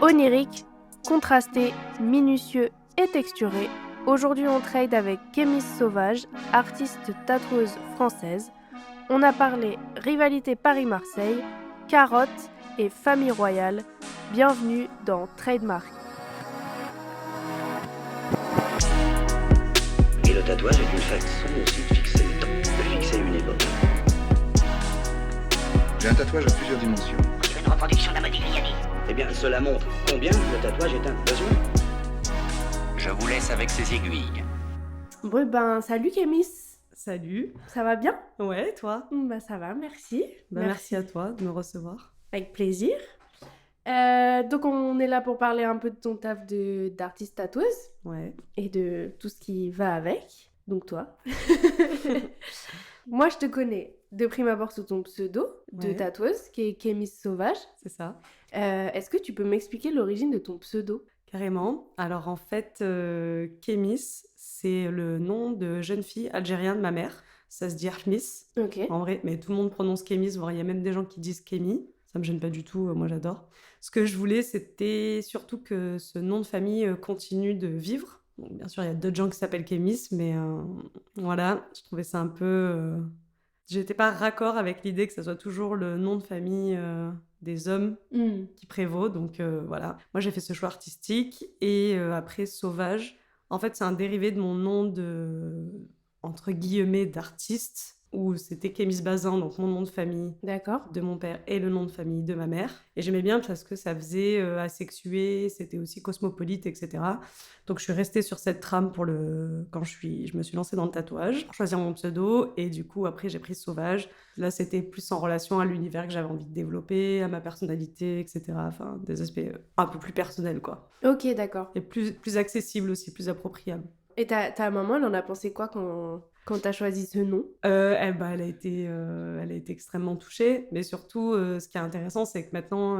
Onirique, contrasté, minutieux et texturé, aujourd'hui on trade avec Kémis Sauvage, artiste tatoueuse française. On a parlé rivalité Paris-Marseille, carottes et famille royale. Bienvenue dans Trademark. Et le tatouage est une façon aussi de fixer le temps, de fixer une époque. J'ai un tatouage à plusieurs dimensions. C'est une reproduction de la Modigliani. Eh bien, cela montre combien le tatouage est un besoin. Je vous laisse avec ces aiguilles. Bon salut Kémis. Salut. Ça va bien? Ouais, toi? Ça va, merci. Merci à toi de me recevoir. Avec plaisir. Donc on est là pour parler un peu de ton taf d'artiste tatoueuse. Ouais. Et de tout ce qui va avec. Donc toi. Moi je te connais de prime abord sous ton pseudo de tatoueuse qui est Kémis Sauvage. C'est ça. Est-ce que tu peux m'expliquer l'origine de ton pseudo? Carrément. Alors en fait, Kémis, c'est le nom de jeune fille algérienne de ma mère. Ça se dit Ahmis, Ok. en vrai, mais tout le monde prononce Kémis, voire il y a même des gens qui disent Kémi. Ça me gêne pas du tout, moi j'adore. Ce que je voulais, c'était surtout que ce nom de famille continue de vivre. Donc, bien sûr, il y a d'autres gens qui s'appellent Kémis, mais voilà, je trouvais ça un peu... J'étais pas raccord avec l'idée que ça soit toujours le nom de famille des hommes qui prévaut, donc voilà. Moi, j'ai fait ce choix artistique, et après, Sauvage, en fait, c'est un dérivé de mon nom de... entre guillemets, d'artiste, où c'était Kémis Bazin, donc mon nom de famille de mon père et le nom de famille de ma mère. Et j'aimais bien parce que ça faisait asexué, c'était aussi cosmopolite, etc. Donc je suis restée sur cette trame quand je me suis lancée dans le tatouage, pour choisir mon pseudo, et du coup après j'ai pris Sauvage. Là c'était plus en relation à l'univers que j'avais envie de développer, à ma personnalité, etc. Enfin des aspects un peu plus personnels, quoi. Ok, d'accord. Et plus accessible aussi, plus appropriable. Et ta maman, elle en a pensé quoi quand t'as choisi ce nom? Elle a été extrêmement touchée, mais surtout, ce qui est intéressant, c'est que maintenant,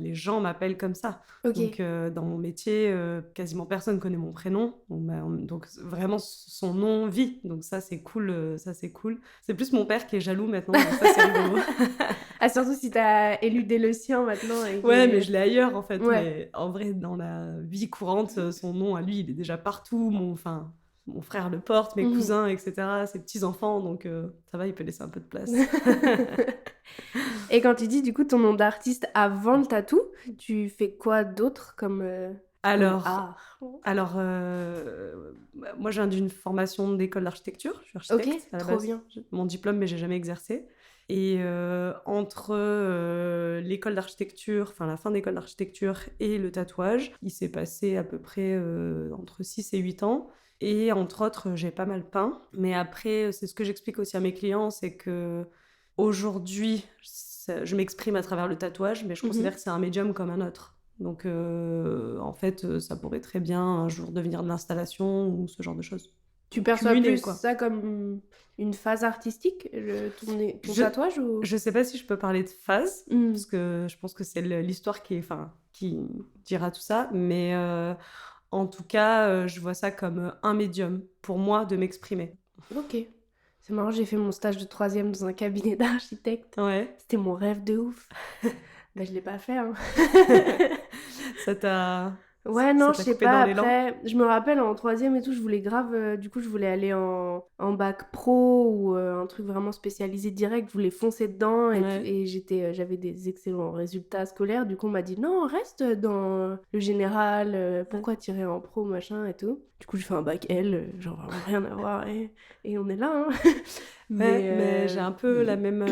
les gens m'appellent comme ça. Ok. Donc, dans mon métier, quasiment personne connaît mon prénom. Donc, vraiment, son nom vit. Donc, ça, c'est cool. C'est plus mon père qui est jaloux maintenant. Donc ça, c'est rigolo. Ah, surtout si t'as éludé le sien maintenant. Ouais, mais je l'ai ailleurs, en fait. Ouais. Mais en vrai, dans la vie courante, son nom, à lui, il est déjà partout. Mon frère le porte, mes cousins, etc., ses petits-enfants, donc ça va, il peut laisser un peu de place. Et quand tu dis, du coup, ton nom d'artiste avant le tatou, tu fais quoi d'autre comme art? Alors, moi, je viens d'une formation d'école d'architecture. Je suis architecte à la trop base. bien. Mon diplôme, mais j'ai jamais exercé. Et entre l'école d'architecture, enfin la fin de l'école d'architecture et le tatouage, il s'est passé à peu près entre 6 et 8 ans. Et entre autres, j'ai pas mal peint. Mais après, c'est ce que j'explique aussi à mes clients, c'est que aujourd'hui, je m'exprime à travers le tatouage, mais je considère que c'est un médium comme un autre. Donc, en fait, ça pourrait très bien un jour devenir de l'installation ou ce genre de choses. Tu perçois Cumulé, plus quoi. ça comme une phase artistique, ton tatouage ou... Je sais pas si je peux parler de phase, parce que je pense que c'est l'histoire qui dira tout ça, mais en tout cas, je vois ça comme un médium pour moi de m'exprimer. Ok. C'est marrant, j'ai fait mon stage de 3e dans un cabinet d'architecte. Ouais. C'était mon rêve de ouf. Je l'ai pas fait, hein. Ça t'a... Ouais, non, je ça t'a sais coupé pas, dans l'élan. après, je me rappelle en 3e et tout, je voulais grave, du coup, je voulais aller en bac pro ou un truc vraiment spécialisé direct, je voulais foncer dedans et j'avais des excellents résultats scolaires, du coup, on m'a dit, non, reste dans le général, pourquoi tirer en pro, machin et tout. Du coup, j'ai fait un bac L, genre vraiment rien à voir et on est là, hein. Mais j'ai un peu la même...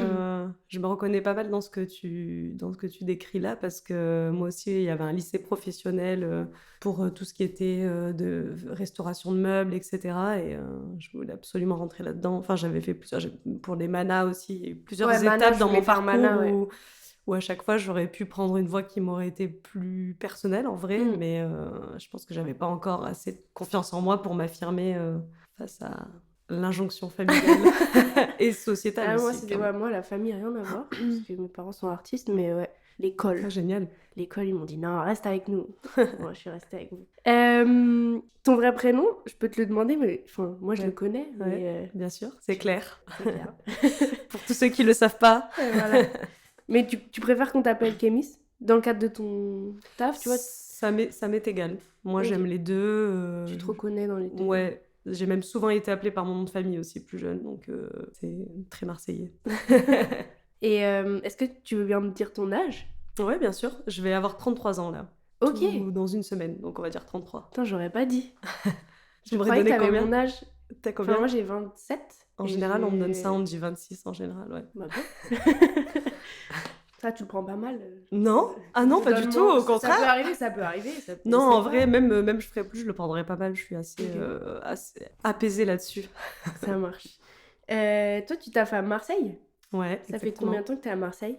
je me reconnais pas mal dans ce que tu décris là, parce que moi aussi, il y avait un lycée professionnel pour tout ce qui était de restauration de meubles, etc. Et je voulais absolument rentrer là-dedans. Enfin, j'avais fait pour les manas aussi, il y a eu plusieurs étapes dans mon parcours où à chaque fois, j'aurais pu prendre une voie qui m'aurait été plus personnelle, en vrai. Mais je pense que j'avais pas encore assez de confiance en moi pour m'affirmer face à... l'injonction familiale et sociétale aussi. Moi, la famille, rien à voir, parce que mes parents sont artistes, mais ouais, l'école. Ah, génial. L'école, ils m'ont dit, non, reste avec nous. Moi, je suis restée avec vous. Ton vrai prénom, je peux te le demander, mais moi, je le connais. Mais, bien sûr, c'est clair. C'est clair. Pour tous ceux qui le savent pas. Voilà. Mais tu préfères qu'on t'appelle Kémis? Dans le cadre de ton taf, tu vois, Ça m'est égal. Moi, Ok. j'aime les deux. tu te reconnais dans les deux. Ouais, j'ai même souvent été appelée par mon nom de famille aussi plus jeune, donc c'est très marseillais. Et est-ce que tu veux bien me dire ton âge? Ouais, bien sûr, je vais avoir 33 ans là. Ok. Tout dans une semaine, donc on va dire 33. Attends, j'aurais pas dit. Tu Je m'aurais croyais que donné t'avais combien? mon âge. T'as Enfin, combien? moi j'ai 27. En et général, on me donne j'ai- ça, on me dit 26 en général, ouais. Bah bon. Ça, tu le prends pas mal. Non? Ah non, Je pas donne du tout, mon- au Ça peut contraire. arriver, ça peut arriver. Non, on en sait vrai, pas. même je ferais plus, je le prendrais pas mal, je suis assez, Ok. assez apaisée là-dessus. Ça marche. Toi, tu t'as fait à Marseille? Ouais, Ça fait exactement. combien de temps que t'es à Marseille?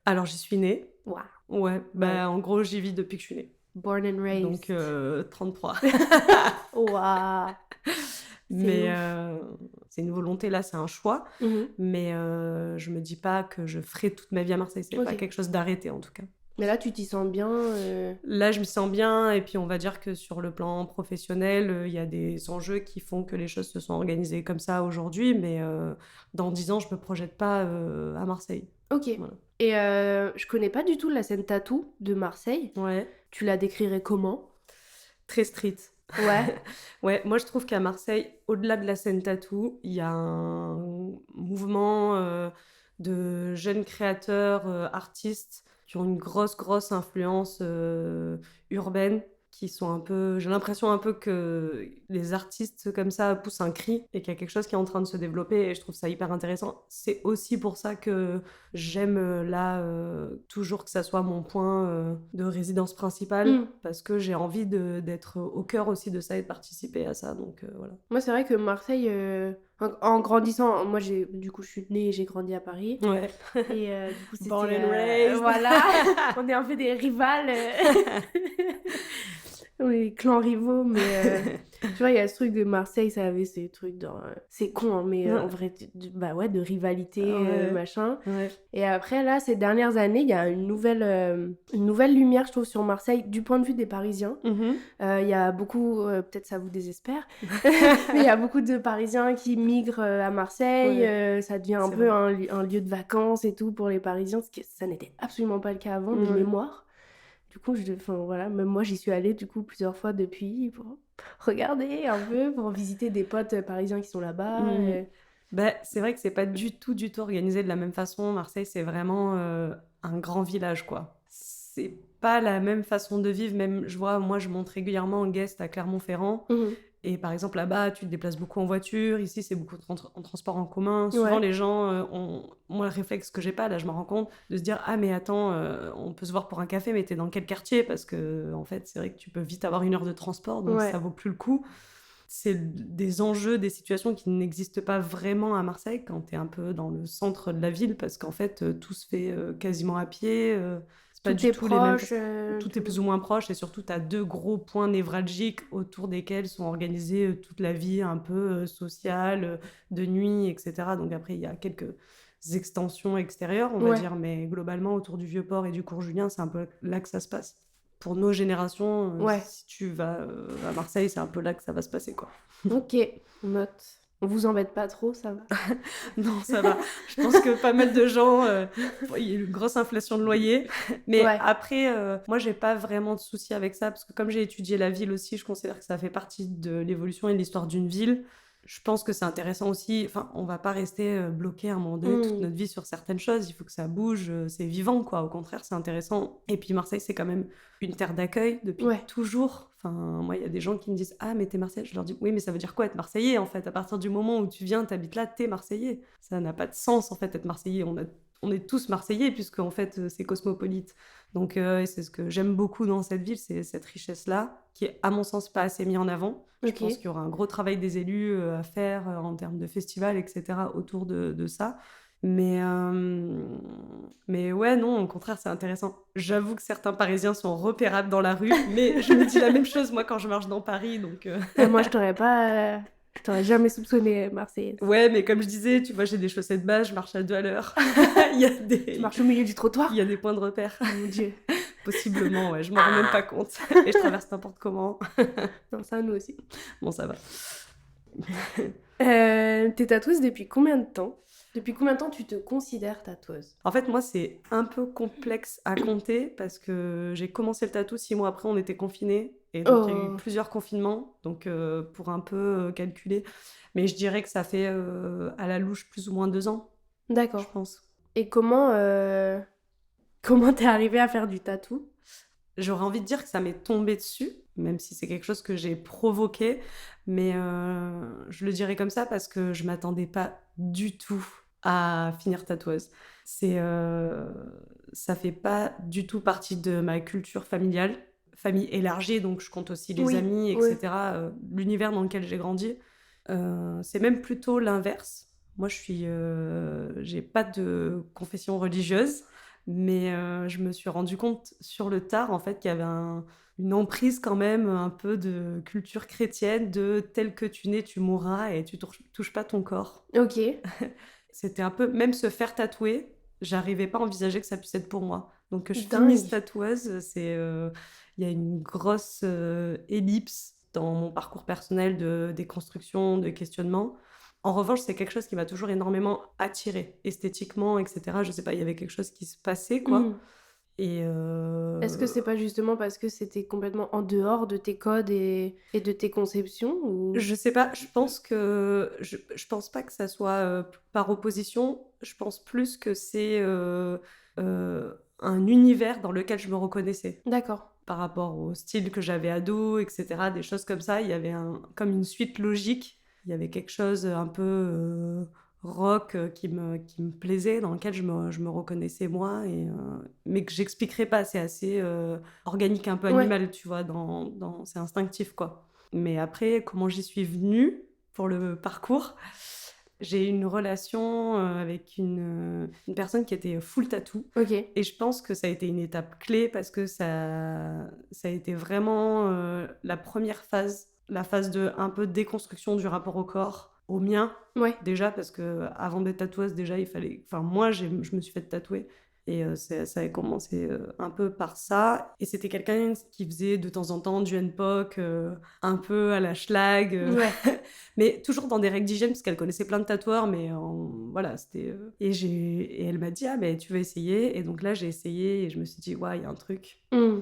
Alors, j'y suis née. Waouh. Ouais, bah Ouais. en gros, j'y vis depuis que je suis née. Born and raised. Donc 33. Waouh. Mais ouf. c'est une volonté là, c'est un choix. Mhm. Mais je me dis pas que je ferai toute ma vie à Marseille. C'est pas Ok. quelque chose d'arrêté en tout cas. Mais là, tu t'y sens bien. Là, je me sens bien. Et puis, on va dire que sur le plan professionnel, il y a des enjeux qui font que les choses se sont organisées comme ça aujourd'hui. Mais dans 10 ans, je me projette pas à Marseille. Ok. Voilà. Et je connais pas du tout la scène tatou de Marseille. Ouais, Tu la décrirais comment? très street. Ouais. Ouais, moi je trouve qu'à Marseille, au-delà de la scène tatou, il y a un mouvement de jeunes créateurs, artistes qui ont une grosse influence urbaine, qui sont un peu... J'ai l'impression un peu que les artistes comme ça poussent un cri et qu'il y a quelque chose qui est en train de se développer et je trouve ça hyper intéressant. C'est aussi pour ça que j'aime là toujours que ça soit mon point de résidence principale Mm. parce que j'ai envie d'être au cœur aussi de ça et de participer à ça. Donc voilà. Moi, c'est vrai que Marseille, en grandissant, moi, du coup, je suis née et j'ai grandi à Paris. Ouais. Et du coup, c'était... Born and raised. Voilà, on est un peu des rivales. On est des clans rivaux, mais tu vois, il y a ce truc de Marseille, ça avait ces trucs dans... c'est con, hein, mais en vrai, bah ouais, de rivalité, Ouais. machin. Ouais. Et après, là, ces dernières années, il y a une nouvelle lumière, je trouve, sur Marseille, du point de vue des Parisiens. Mhm. Il y a beaucoup, peut-être ça vous désespère, mais il y a beaucoup de Parisiens qui migrent à Marseille. Ouais. Ça devient un C'est peu vrai. un lieu de vacances et tout pour les Parisiens, ce qui ça n'était absolument pas le cas avant, de Ouais. mémoire. Du coup, enfin, voilà, même moi, j'y suis allée du coup plusieurs fois depuis pour regarder un peu, pour visiter des potes parisiens qui sont là-bas. Mhm. Bah, c'est vrai que c'est pas du tout organisé de la même façon. Marseille, c'est vraiment un grand village, quoi. C'est pas la même façon de vivre. Même, je vois, moi, je monte régulièrement en guest à Clermont-Ferrand. Mhm. Et par exemple, là-bas, tu te déplaces beaucoup en voiture. Ici, c'est beaucoup en transport en commun. Souvent, Ouais. les gens ont... Moi, le réflexe que j'ai pas, là, je me rends compte, de se dire « Ah, mais attends, on peut se voir pour un café, mais t'es dans quel quartier ?» Parce que, en fait, c'est vrai que tu peux vite avoir 1 heure de transport, donc Ouais. ça vaut plus le coup. C'est des enjeux, des situations qui n'existent pas vraiment à Marseille quand t'es un peu dans le centre de la ville, parce qu'en fait, tout se fait quasiment à pied. C'est pas Tout du est tout les mêmes... proche. Tout est plus ou moins proche et surtout tu as 2 gros points névralgiques autour desquels sont organisées toute la vie un peu sociale, de nuit, etc. Donc après il y a quelques extensions extérieures on va Ouais. dire, mais globalement autour du Vieux-Port et du Cours Julien c'est un peu là que ça se passe. Pour nos générations, Ouais. si tu vas à Marseille c'est un peu là que ça va se passer quoi. Ok, on note. On vous embête pas trop, ça va. Non, ça va. Je pense que pas mal de gens, il y a une grosse inflation de loyer. Mais Ouais. après, moi, j'ai pas vraiment de soucis avec ça, parce que comme j'ai étudié la ville aussi, je considère que ça fait partie de l'évolution et de l'histoire d'une ville. Je pense que c'est intéressant aussi. Enfin, on va pas rester bloqué à un moment donné toute notre vie sur certaines choses. Il faut que ça bouge, c'est vivant, quoi. Au contraire, c'est intéressant. Et puis Marseille, c'est quand même une terre d'accueil depuis Ouais. toujours. Enfin, moi, il y a des gens qui me disent « Ah, mais t'es Marseillais ?» Je leur dis « Oui, mais ça veut dire quoi être Marseillais, en fait? À partir du moment où tu viens, t'habites là, t'es Marseillais. Ça n'a pas de sens, en fait, être Marseillais. On est tous Marseillais, puisque, en fait, c'est cosmopolite. Donc, c'est ce que j'aime beaucoup dans cette ville, c'est cette richesse-là, qui est, à mon sens, pas assez mise en avant. Je Ok. pense qu'il y aura un gros travail des élus à faire en termes de festivals, etc., autour de ça. Mais ouais, non, au contraire, c'est intéressant. J'avoue que certains Parisiens sont repérables dans la rue, mais je me dis la même chose, moi, quand je marche dans Paris, donc... Moi, je t'aurais jamais soupçonné marseillaise. Ouais, mais comme je disais, tu vois, j'ai des chaussettes basses, je marche à 2 à l'heure. Il y a Tu marches au milieu du trottoir? il y a des points de repère. Oh mon Dieu. Possiblement, ouais, je m'en rends même pas compte. Et je traverse n'importe comment. Non, ça, nous aussi. Bon, ça va. T'es tatoueuse depuis combien de temps? Depuis combien de temps tu te considères tatoueuse? En fait, moi, c'est un peu complexe à compter parce que j'ai commencé le tatou 6 mois après, on était confinés. Et donc, il y a eu Oh, plusieurs confinements, donc pour un peu calculer. Mais je dirais que ça fait à la louche plus ou moins 2 ans, je d'accord. pense. Et comment t'es arrivée à faire du tatou? J'aurais envie de dire que ça m'est tombé dessus, même si c'est quelque chose que j'ai provoqué. Mais je le dirais comme ça parce que je m'attendais pas du tout à finir tatoueuse. C'est, ça fait pas du tout partie de ma culture familiale. Famille élargie, donc je compte aussi les Oui, amis, oui. etc. L'univers dans lequel j'ai grandi. C'est même plutôt l'inverse. Moi, j'ai pas de confession religieuse, mais je me suis rendu compte sur le tard, en fait, qu'il y avait une emprise quand même, un peu de culture chrétienne, de tel que tu nais, tu mourras et tu touches pas ton corps. Ok, C'était un peu, même se faire tatouer, j'arrivais pas à envisager que ça puisse être pour moi. Donc que je finisse dingue. tatoueuse, il y a une grosse ellipse dans mon parcours personnel de déconstruction, de questionnement. En revanche, c'est quelque chose qui m'a toujours énormément attirée, esthétiquement, etc. Je sais pas, il y avait quelque chose qui se passait, quoi. Hmm. Et Est-ce que c'est pas justement parce que c'était complètement en dehors de tes codes et de tes conceptions ou... je sais pas, je pense pas que ça soit par opposition. Je pense plus que c'est un univers dans lequel je me reconnaissais D'accord. par rapport au style que j'avais ado, etc. Des choses comme ça. Il y avait comme une suite logique. Il y avait quelque chose un peu rock qui me plaisait, dans lequel je me reconnaissais moi, mais que j'expliquerai pas. C'est assez organique, un peu Ouais, animal, tu vois, c'est instinctif, quoi. Mais après, comment j'y suis venue pour le parcours, j'ai eu une relation avec une personne qui était full tattoo. ok. Et je pense que ça a été une étape clé parce que ça a été vraiment la première phase, la phase de un peu déconstruction du rapport au corps, au mien, Ouais. déjà, parce que avant d'être tatoueuse, déjà, il fallait. Enfin, moi, je me suis fait tatouer. Et ça a commencé un peu par ça. Et c'était quelqu'un qui faisait de temps en temps du N-POC, un peu à la schlag, Ouais. mais toujours dans des règles d'hygiène, parce qu'elle connaissait plein de tatoueurs, mais voilà, c'était... Et elle m'a dit, ah, ben tu veux essayer? Et donc là, j'ai essayé et je me suis dit, ouais, il y a un truc. Hmm.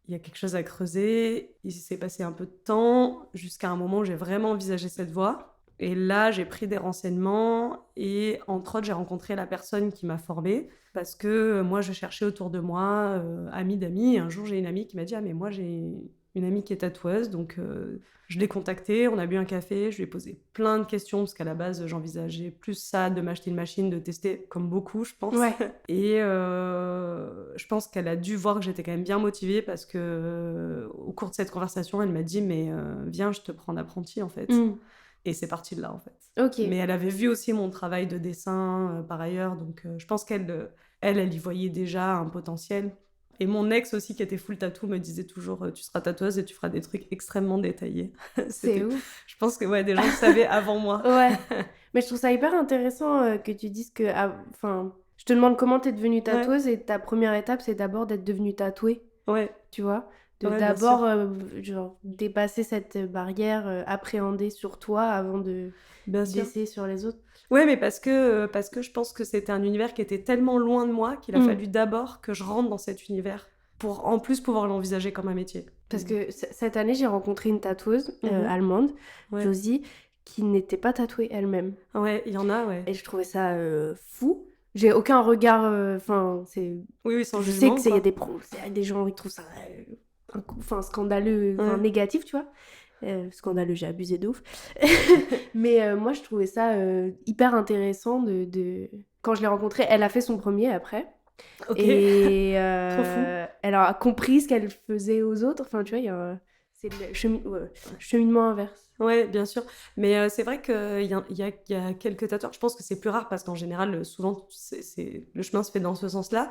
Il y a quelque chose à creuser. Il s'est passé un peu de temps jusqu'à un moment où j'ai vraiment envisagé cette voie. Et là, j'ai pris des renseignements et entre autres, j'ai rencontré la personne qui m'a formée parce que moi, je cherchais autour de moi, amis d'amis. Et un jour, j'ai une amie qui m'a dit, ah, mais moi, j'ai une amie qui est tatoueuse. Donc, je l'ai contactée, on a bu un café, je lui ai posé plein de questions parce qu'à la base, j'envisageais plus ça, de m'acheter une machine, de tester comme beaucoup, je pense. Ouais. Et je pense qu'elle a dû voir que j'étais quand même bien motivée parce que au cours de cette conversation, elle m'a dit mais viens, je te prends en apprenti en fait. Hmm. Et c'est parti de là en fait. Ok. Mais elle avait vu aussi mon travail de dessin par ailleurs, donc je pense elle y voyait déjà un potentiel. Et mon ex aussi qui était full tattoo me disait toujours tu seras tatoueuse et tu feras des trucs extrêmement détaillés. C'est ouf. Je pense que ouais, des gens le savaient avant moi. Ouais. Mais je trouve ça hyper intéressant que tu dises que... Enfin, je te demande comment t'es devenue Ouais, tatoueuse et ta première étape, c'est d'abord d'être devenue tatouée, ouais, tu vois? De ouais, bien d'abord, sûr. genre, dépasser cette barrière, appréhender sur toi avant Bien sûr. d'essayer sur les autres. Ouais, mais parce que je pense que c'était un univers qui était tellement loin de moi qu'il a Hmm. fallu d'abord que je rentre dans cet univers pour en plus pouvoir l'envisager comme un métier. Parce que cette année, j'ai rencontré une tatoueuse Mhm. allemande, Ouais. Josie, qui n'était pas tatouée elle-même. Ouais, il y en a, ouais. Et je trouvais ça fou. J'ai aucun regard. Enfin, c'est. Oui, oui, sans Je sais jugement, qu'il y a quoi. il y a des gens qui trouvent ça scandaleux, Ouais. négatif, tu vois. Scandaleux, j'ai abusé de ouf. Mais moi, je trouvais ça hyper intéressant Quand je l'ai rencontrée, elle a fait son premier après. Ok, Et trop fou. elle a compris ce qu'elle faisait aux autres. Enfin, tu vois, c'est le cheminement inverse. Ouais, bien sûr. Mais c'est vrai qu'il y a quelques tatoueurs. Je pense que c'est plus rare parce qu'en général, souvent, le chemin se fait dans ce sens-là.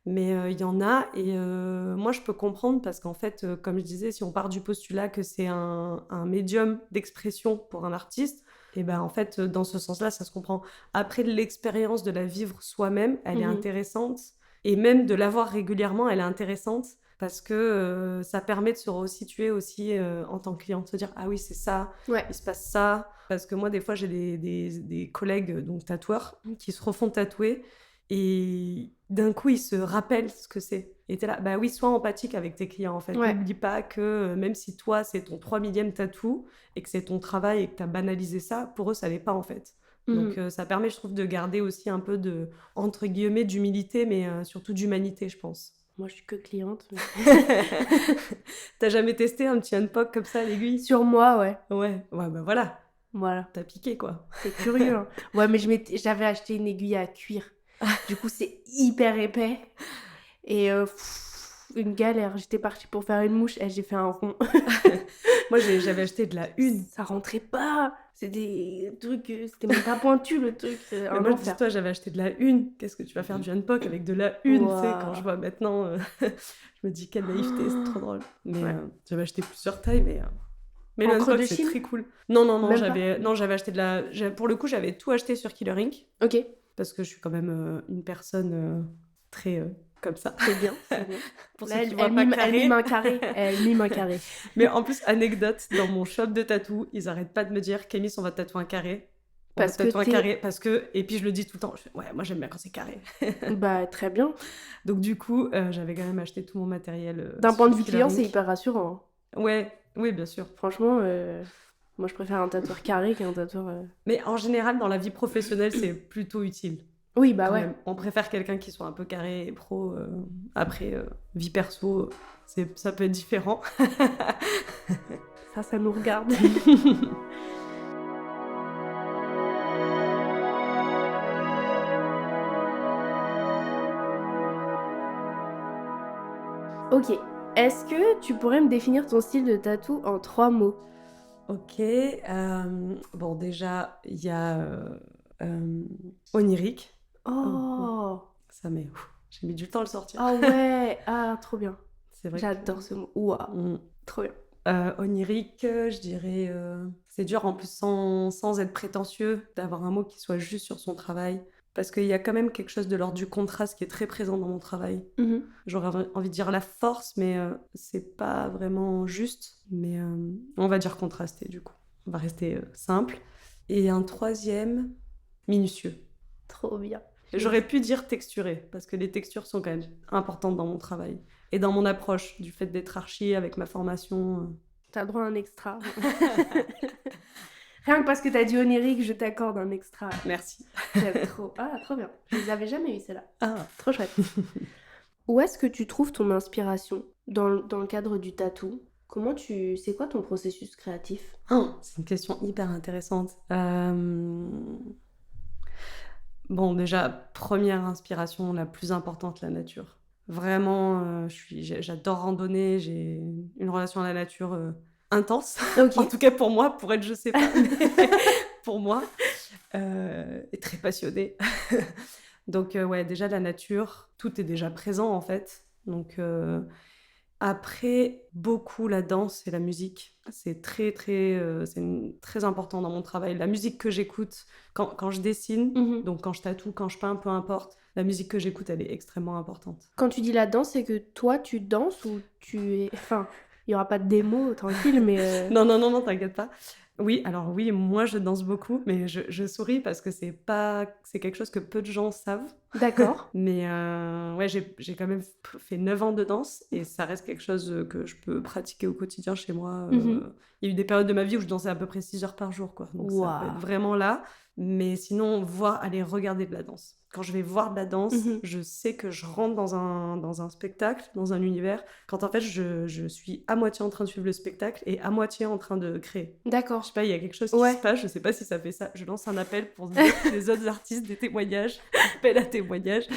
Mais il y en a. Et moi, je peux comprendre parce qu'en fait, comme je disais, si on part du postulat que c'est un médium d'expression pour un artiste, et ben en fait, dans ce sens-là, ça se comprend. Après, l'expérience de la vivre soi-même, elle est Mhm. intéressante. Et même de l'avoir régulièrement, elle est intéressante. parce que ça permet de se resituer aussi en tant que client, de se dire ah oui c'est ça, Ouais. il se passe ça, parce que moi des fois j'ai des collègues donc tatoueurs qui se refont tatouer et d'un coup ils se rappellent ce que c'est. Et t'es là, bah oui, sois empathique avec tes clients en fait. Ouais. N'oublie pas que même si toi c'est ton 3 millième tatou et que c'est ton travail et que t'as banalisé ça, pour eux ça l'est pas en fait. Donc ça permet, je trouve, de garder aussi un peu de, entre guillemets, d'humilité, mais surtout d'humanité, je pense. Moi, je suis que cliente. T'as jamais testé un petit unpock comme ça à l'aiguille? Sur moi, ouais. Ouais, bah voilà, Voilà. t'as piqué quoi. C'est curieux. Hein. Ouais, mais j'avais acheté une aiguille à cuir. Du coup, c'est hyper épais. Et une galère. J'étais partie pour faire une mouche et j'ai fait un rond. Moi, j'avais acheté de la une. Ça rentrait pas. C'est des trucs... C'était même pas pointu, le truc. Mais moi, dis-toi, j'avais acheté de la une. Qu'est-ce que tu vas faire du unpock avec de la une, tu sais, quand je vois maintenant... je me dis, quelle naïveté, c'est trop drôle. Mais j'avais acheté plusieurs tailles, mais le unpock, c'est très cool. Non, j'avais acheté de la... Pour le coup, j'avais tout acheté sur Killer Ink. Ok. Parce que je suis quand même une personne très... comme ça. C'est bien, c'est bien. Pour Là, ceux qui voient pas elle mime un carré. Elle mime un carré. Mais en plus, anecdote, dans mon shop de tatou, ils arrêtent pas de me dire Kémis, on va te tatouer un carré. Parce que... Et puis je le dis tout le temps. Ouais, moi j'aime bien quand c'est carré. Bah, très bien. Donc du coup, j'avais quand même acheté tout mon matériel. D'un point de vue client, c'est hyper rassurant. Ouais, oui, bien sûr. Franchement, moi je préfère un tatoueur carré qu'un tatoueur... Mais en général, dans la vie professionnelle, c'est plutôt utile. Oui, bah ouais. Même. On préfère quelqu'un qui soit un peu carré et pro. Après, vie perso, ça peut être différent. Ça nous regarde. Ok. Est-ce que tu pourrais me définir ton style de tatou en 3 mots? Ok. Bon, déjà, il y a onirique. Oh. Ça met... J'ai mis du temps à le sortir. Ah ouais. Ah, trop bien. C'est vrai. J'adore ce mot. Ouah. Trop bien. Onirique, je dirais... C'est dur en plus sans être prétentieux d'avoir un mot qui soit juste sur son travail. Parce qu'il y a quand même quelque chose de l'ordre du contraste qui est très présent dans mon travail. J'aurais envie de dire la force, mais c'est pas vraiment juste. Mais on va dire contrasté du coup. On va rester simple. Et un 3e, minutieux. Trop bien. J'aurais pu dire texturé, parce que les textures sont quand même importantes dans mon travail. Et dans mon approche, du fait d'être archi avec ma formation. T'as droit à un extra. Rien que parce que t'as dit onirique, je t'accorde un extra. Merci. J'aime trop. Ah, trop bien. Je les avais jamais eu, celles-là. Ah. Trop chouette. Où est-ce que tu trouves ton inspiration dans le cadre du tatou? C'est quoi ton processus créatif? C'est une question hyper intéressante. Bon, déjà, première inspiration, la plus importante, la nature. Vraiment, j'adore randonner, j'ai une relation à la nature intense. Okay. En tout cas pour moi, pour être, je sais pas, mais pour moi, et très passionnée. Donc ouais, déjà la nature, tout est déjà présent en fait. Donc après, beaucoup la danse et la musique. C'est très important dans mon travail. La musique que j'écoute quand je dessine, donc quand je tatoue, quand je peins, peu importe, la musique que j'écoute, elle est extrêmement importante. Quand tu dis la danse, c'est que toi, tu danses ou tu es... Enfin, il n'y aura pas de démo, tranquille, mais... Non, t'inquiète pas. Oui, alors oui, moi je danse beaucoup, mais je souris parce que c'est quelque chose que peu de gens savent. D'accord. Mais ouais, j'ai quand même fait 9 ans de danse et ça reste quelque chose que je peux pratiquer au quotidien chez moi. Il y a eu des périodes de ma vie où je dansais à peu près 6 heures par jour, quoi. Donc ça peut être vraiment là. Mais sinon, aller regarder de la danse. Quand je vais voir de la danse, je sais que je rentre dans un spectacle, dans un univers, quand en fait je suis à moitié en train de suivre le spectacle et à moitié en train de créer. D'accord. Je sais pas, il y a quelque chose qui se passe, je sais pas si ça fait ça. Je lance un appel pour dire les autres artistes des témoignages, appel à témoignages.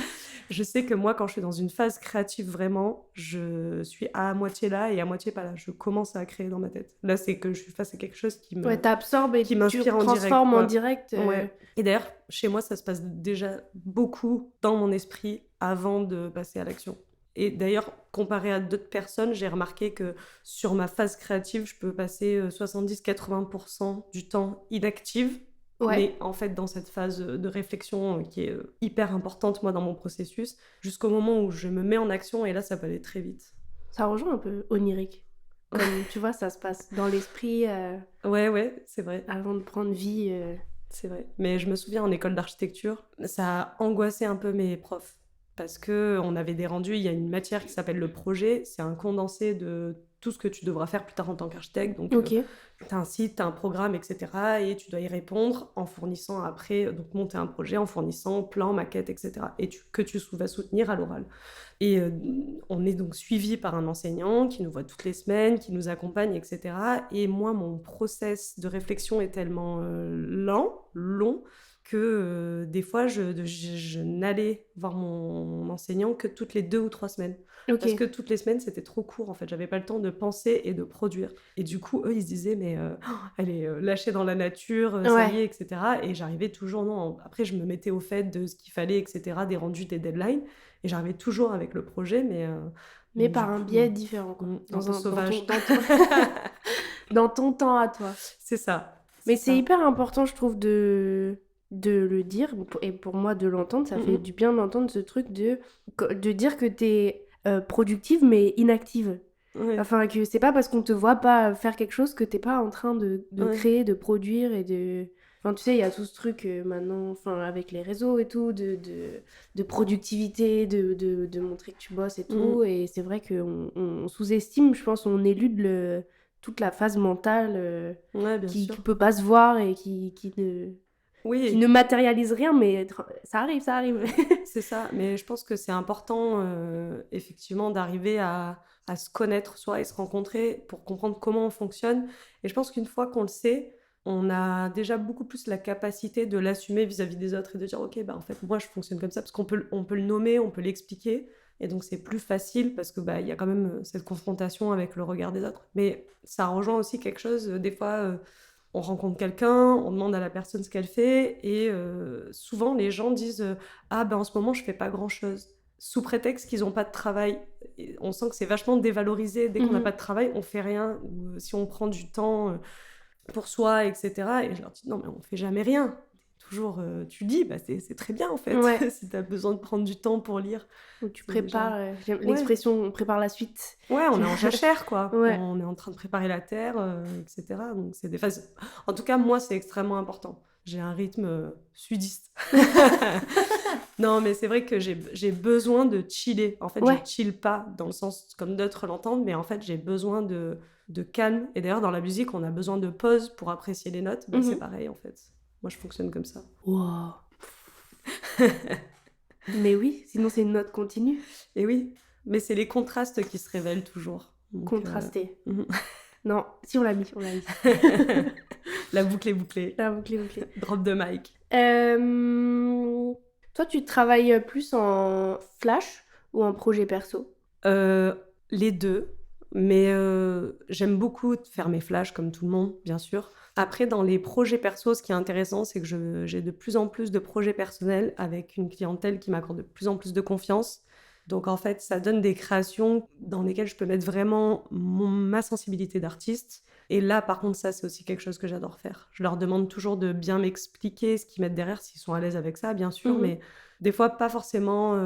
Je sais que moi, quand je suis dans une phase créative vraiment, je suis à moitié là et à moitié pas là. Je commence à créer dans ma tête. Là, c'est que je suis face à quelque chose qui me... Ouais, t'absorbes et qui tu m'inspire en direct. transformes en direct. Ouais. Et d'ailleurs, chez moi, ça se passe déjà beaucoup dans mon esprit avant de passer à l'action. Et d'ailleurs, comparé à d'autres personnes, j'ai remarqué que sur ma phase créative, je peux passer 70-80% du temps inactive. Ouais. Mais en fait, dans cette phase de réflexion qui est hyper importante, moi, dans mon processus, jusqu'au moment où je me mets en action, et là, ça peut aller très vite. Ça rejoint un peu onirique. Comme, tu vois, ça se passe dans l'esprit Ouais, c'est vrai. avant de prendre vie. C'est vrai. Mais je me souviens en école d'architecture, ça a angoissé un peu mes profs. Parce que on avait des rendus, il y a une matière qui s'appelle le projet, c'est un condensé de tout ce que tu devras faire plus tard en tant qu'architecte. Donc, Ok. tu as un site, tu as un programme, etc. Et tu dois y répondre en fournissant après, donc monter un projet en fournissant plan, maquette, etc. Et que tu vas soutenir à l'oral. Et on est donc suivi par un enseignant qui nous voit toutes les semaines, qui nous accompagne, etc. Et moi, mon process de réflexion est tellement long, que des fois, je n'allais voir mon enseignant que toutes les 2 ou 3 semaines. Ok. Parce que toutes les semaines, c'était trop court, en fait. J'avais pas le temps de penser et de produire. Et du coup, eux, ils se disaient, mais elle est lâchée dans la nature, ça Ouais. y est, etc. Et j'arrivais toujours, non. Après, je me mettais au fait de ce qu'il fallait, etc., des rendus, des deadlines. Et j'arrivais toujours avec le projet, Mais du par un coup, biais différent, quoi. un peu sauvage. Dans ton temps à toi. C'est ça. Mais c'est c'est ça. hyper important, je trouve, de le dire. Et pour moi, de l'entendre, ça fait du bien d'entendre ce truc de dire que t'es productive, mais inactive. Ouais. Enfin, que c'est pas parce qu'on te voit pas faire quelque chose que t'es pas en train de Ouais. créer, de produire et de... Enfin, tu sais, il y a tout ce truc maintenant, enfin, avec les réseaux et tout, de productivité, de montrer que tu bosses et tout. Et c'est vrai qu'on sous-estime, je pense, on élude toute la phase mentale Ouais, bien qui sûr. peut pas se voir et qui Oui, ne matérialise rien, mais ça arrive, ça arrive. c'est ça. Mais je pense que c'est important, effectivement, d'arriver à se connaître soi et se rencontrer pour comprendre comment on fonctionne. Et je pense qu'une fois qu'on le sait, on a déjà beaucoup plus la capacité de l'assumer vis-à-vis des autres et de dire, ok, bah, en fait, moi, je fonctionne comme ça, parce on peut le nommer, on peut l'expliquer. Et donc, c'est plus facile parce que bah, y a quand même cette confrontation avec le regard des autres. Mais ça rejoint aussi quelque chose, des fois... on rencontre quelqu'un, on demande à la personne ce qu'elle fait, et souvent les gens disent ah ben en ce moment je fais pas grand chose, sous prétexte qu'ils n'ont pas de travail. Et on sent que c'est vachement dévalorisé, dès qu'on n'a pas de travail, on fait rien, ou si on prend du temps pour soi, etc. Et je leur dis non mais on fait jamais rien. Toujours, tu lis, bah c'est très bien en fait, Ouais. si tu as besoin de prendre du temps pour lire. Où tu C'est déjà- prépares, j'aime Ouais. l'expression, on prépare la suite. Ouais, on est en jachère, quoi. Ouais. On est en train de préparer la terre, etc. Donc, c'est des phases... En tout cas, moi, c'est extrêmement important. J'ai un rythme sudiste. Non, mais c'est vrai que j'ai besoin de chiller. En fait, Ouais. je chill pas dans le sens comme d'autres l'entendent, mais en fait, j'ai besoin de calme. Et d'ailleurs, dans la musique, on a besoin de pause pour apprécier les notes. Ben, c'est pareil, en fait. Moi, je fonctionne comme ça. Wow. Mais oui, sinon c'est une note continue. Et oui, mais c'est les contrastes qui se révèlent toujours. Donc, Contrastée. mhm. Non, si on l'a mis. La boucle est bouclée. La boucle. Drop de mic. Toi, tu travailles plus en flash ou en projet perso? Les deux, mais j'aime beaucoup faire mes flashs comme tout le monde, bien sûr. Après, dans les projets perso, ce qui est intéressant, c'est que j'ai de plus en plus de projets personnels avec une clientèle qui m'accorde de plus en plus de confiance. Donc en fait, ça donne des créations dans lesquelles je peux mettre vraiment ma sensibilité d'artiste. Et là, par contre, ça, c'est aussi quelque chose que j'adore faire. Je leur demande toujours de bien m'expliquer ce qu'ils mettent derrière, s'ils sont à l'aise avec ça, bien sûr, mais des fois, pas forcément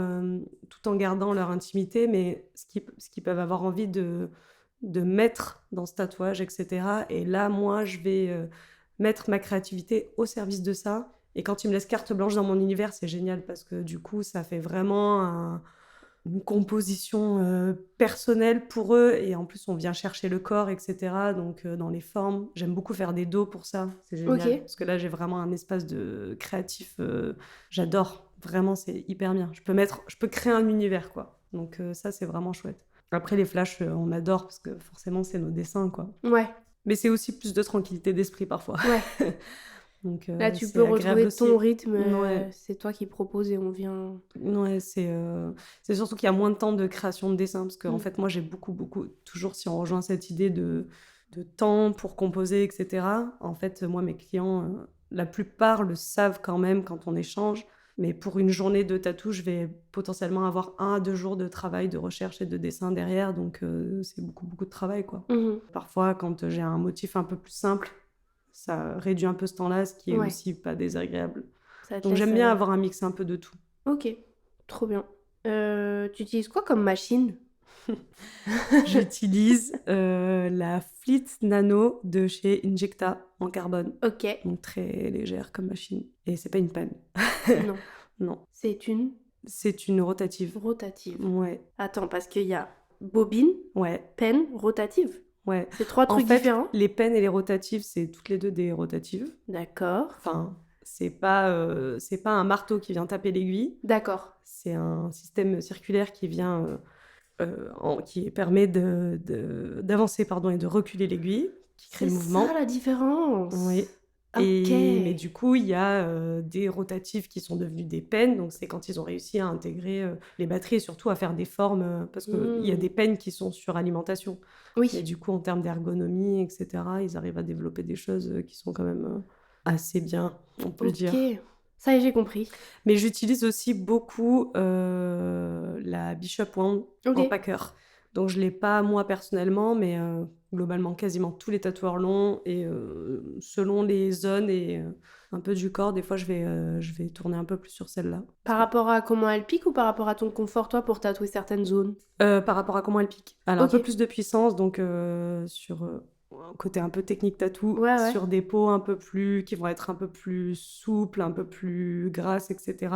tout en gardant leur intimité, mais ce qu'ils peuvent avoir envie de mettre dans ce tatouage, etc. Et là, moi, je vais mettre ma créativité au service de ça. Et quand ils me laissent carte blanche dans mon univers, c'est génial parce que du coup, ça fait vraiment une composition personnelle pour eux. Et en plus, on vient chercher le corps, etc. Donc, dans les formes, j'aime beaucoup faire des dos pour ça. C'est génial. Ok. Parce que là, j'ai vraiment un espace de créatif. J'adore. Vraiment, c'est hyper bien. Je peux créer un univers, quoi. Donc, ça, c'est vraiment chouette. Après, les flashs, on adore parce que forcément, c'est nos dessins, quoi. Ouais. Mais c'est aussi plus de tranquillité d'esprit parfois. Ouais. Donc, Là, tu c'est peux agréable retrouver ton aussi. rythme. Ouais. C'est toi qui proposes et on vient. Ouais, c'est surtout qu'il y a moins de temps de création de dessin parce qu'en fait, moi, j'ai beaucoup, toujours si on rejoint cette idée de temps pour composer, etc. En fait, moi, mes clients, la plupart le savent quand même quand on échange. Mais pour une journée de tatou, je vais potentiellement avoir 1 à 2 jours de travail, de recherche et de dessin derrière. Donc, c'est beaucoup de travail, quoi. Parfois, quand j'ai un motif un peu plus simple, ça réduit un peu ce temps-là, ce qui est aussi pas désagréable. Donc, j'aime bien avoir un mix un peu de tout. Ok, trop bien. Tu utilises quoi comme machine? J'utilise la Fleet Nano de chez Injecta en carbone. Ok. Donc très légère comme machine. Et c'est pas une panne. Non. Non. C'est une C'est une rotative. rotative. Ouais. Attends, parce qu'il y a bobine, Ouais. penne, rotative. Ouais. C'est 3 En trucs fait, différents. les pennes et les rotatives, c'est toutes les deux des rotatives. D'accord. Enfin, c'est pas un marteau qui vient taper l'aiguille. D'accord. C'est un système circulaire qui vient, qui permet d'avancer et de reculer l'aiguille, qui crée C'est le mouvement. ça la différence. Oui. Ok. Mais du coup, il y a des rotatifs qui sont devenus des pennes. Donc, c'est quand ils ont réussi à intégrer les batteries et surtout à faire des formes. Parce qu'il y a des pennes qui sont sur alimentation. Oui. Mais du coup, en termes d'ergonomie, etc., ils arrivent à développer des choses qui sont quand même assez bien, on peut le dire. Ok. Ça y est, j'ai compris. Mais j'utilise aussi beaucoup la Bishop Wand Ok. en packer. Donc je ne l'ai pas moi personnellement, mais globalement quasiment tous les tatoueurs l'ont. Et selon les zones et un peu du corps, des fois je vais tourner un peu plus sur celle-là. Par rapport à comment elle pique ou par rapport à ton confort, toi, pour tatouer certaines zones? Par rapport à comment elle pique. Elle a un Ok. peu plus de puissance, donc sur un côté un peu technique tatou, Ouais. sur des peaux un peu plus, qui vont être un peu plus souples, un peu plus grasses, etc.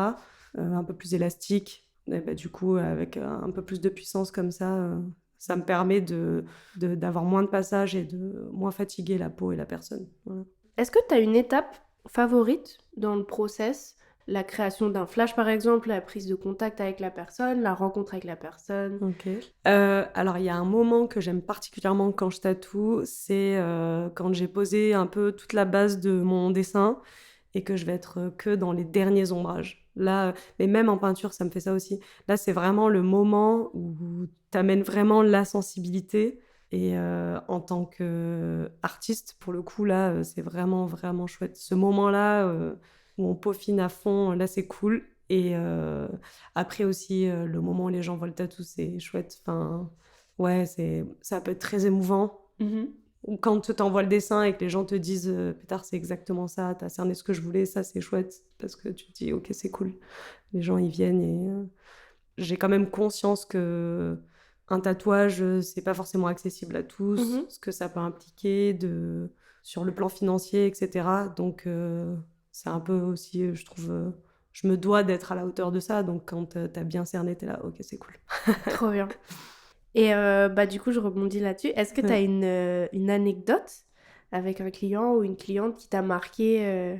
Un peu plus élastiques. Et bah, du coup, avec un peu plus de puissance comme ça me permet d'avoir moins de passages et de moins fatiguer la peau et la personne. Voilà. Est-ce que tu as une étape favorite dans le process? La création d'un flash, par exemple, la prise de contact avec la personne, la rencontre avec la personne. Ok. Alors, il y a un moment que j'aime particulièrement quand je tatoue, c'est quand j'ai posé un peu toute la base de mon dessin et que je vais être que dans les derniers ombrages. Là, mais même en peinture, ça me fait ça aussi. Là, c'est vraiment le moment où tu amènes vraiment la sensibilité. Et en tant qu'artiste, pour le coup, là, c'est vraiment, vraiment chouette. Ce moment-là où on peaufine à fond, là, c'est cool. Et après aussi, le moment où les gens voient le tatou, c'est chouette. Enfin, ouais, ça peut être très émouvant. Ou quand tu t'envoies le dessin et que les gens te disent Pétard, c'est exactement ça, t'as cerné ce que je voulais, ça c'est chouette. Parce que tu te dis, ok, c'est cool. Les gens, ils viennent et j'ai quand même conscience que un tatouage, c'est pas forcément accessible à tous, ce que ça peut impliquer sur le plan financier, etc. Donc, c'est un peu aussi, je trouve, je me dois d'être à la hauteur de ça. Donc, quand t'as bien cerné, t'es là, ok, c'est cool. Trop bien. Et bah, du coup, je rebondis là-dessus. Est-ce que tu as une anecdote avec un client ou une cliente qui t'a marqué